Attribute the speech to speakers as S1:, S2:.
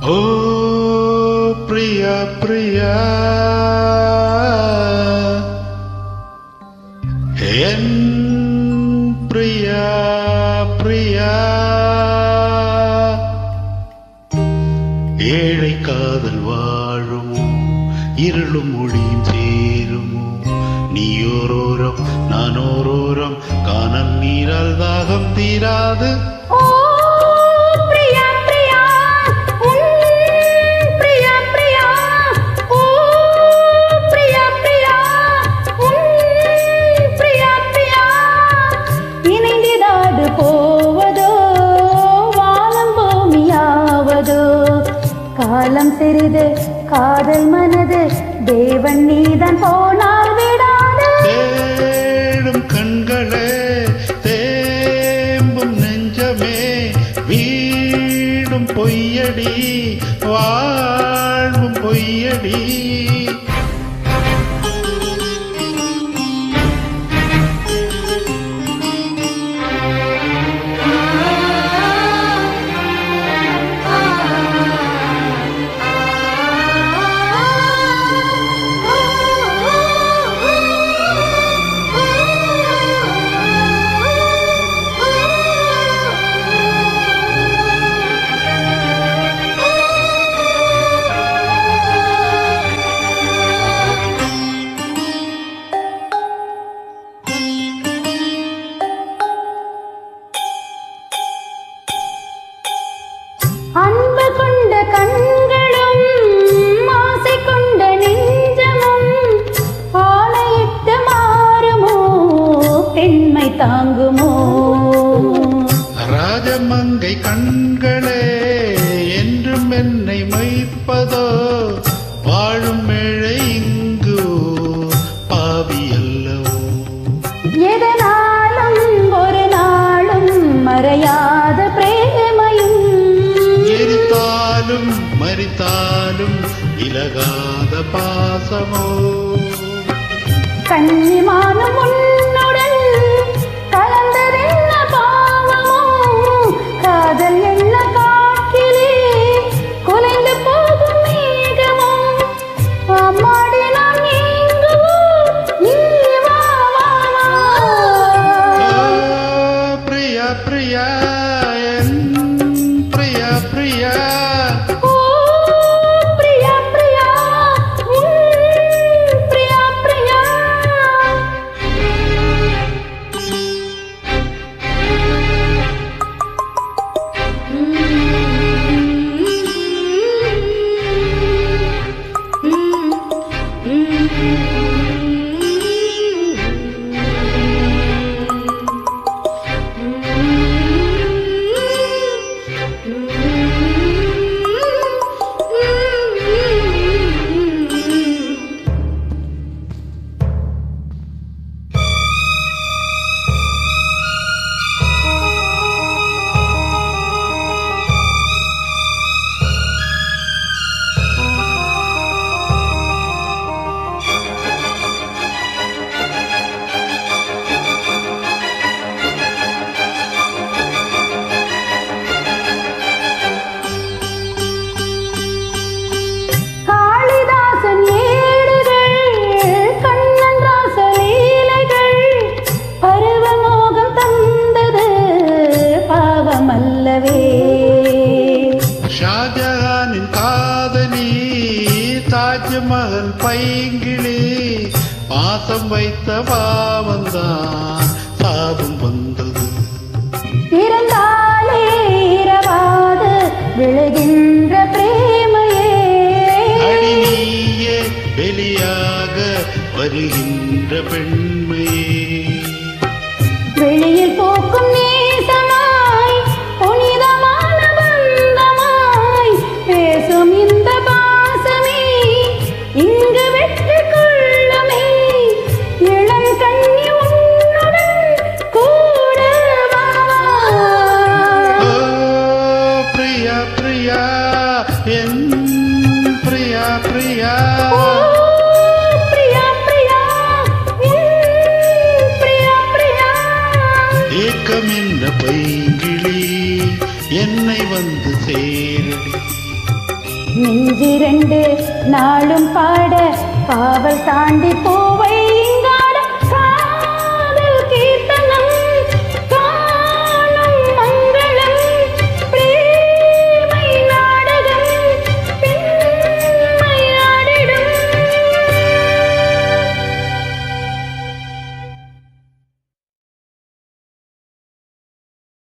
S1: ஓ பிரியா பிரியா என் பிரியா பிரியா ஏழை காதல் வாழுமோ இருளும் மொழியும் சேருமோ நீயோரோரம் நானோரோரம் காணல் நீரால் தாகம் தீராது
S2: காலம் சிறிது காதல் மனது தேவன் நீதான் போனால் விடாது
S1: தேடும் கண்களே தேம்பும் நெஞ்சமே வீடும் பொய்யடி வாழ்வும் பொய்யடி
S2: அன்பு கொண்ட கண்களும் ஆசை கொண்ட நெஞ்சமும் ஆணையிட்டு மாறுமோ பெண்மை தாங்குமோ
S1: ராஜமங்கை கண்களே என்றும் என்னை மைப்பதோ வாழும் மேழை இங்கு பாவி அல்லவோ
S2: எதனாலும் ஒரு நாளும் மறையாத பிரேமையும்
S1: எரித்தாலும் மறித்தாலும் இலகாத பாசமோ
S2: கன்னிமானும் உன்னுடன் கலந்ததென்ன பாவமோ காதல் என்ன காற்றிலே குலைந்து போகும் மேகமோ அம்மாடி நாம் எங்குவோம் நீ வா வா வா
S1: பிரியா பிரியா என் பிரியா பிரியா
S2: ஓ பிரியா பிரியா பிரியா பிரியா காளிதாசன் ஏடுகள் கண்ணன் ராசலீலைகள் பருவமோகம் தந்தது பாவமல்லவே
S1: ஷாஜஹானின் காதலி தாஜ்மஹல் பைங்கிளி பாசம் வைத்த பாவந்தான் சாபம் வந்தது
S2: இருந்தாலே இரவாது விழுகின்ற பிரேமையே
S1: அடி நீயே வெளியாக வருகின்ற பெண்மையே
S2: வெளியில் போக்கும் நேசமாய் புனிதமான பந்தமாய் பேசும் இந்த பாசமே இங்கு வெற்றி கொள்ளுமே இளம் கண்ணி உன்னுடன் கூட வா.
S1: ஓ பிரியா பிரியா என் பிரியா பிரியா
S2: ஓ பிரியா பிரியா பிரியா பிரியா
S1: ஏக்கம் என்ன பைங்கிளி என்னை வந்து சேரடி
S2: நெஞ்சிரண்டு நாளும் பாட காவல் தாண்டி போ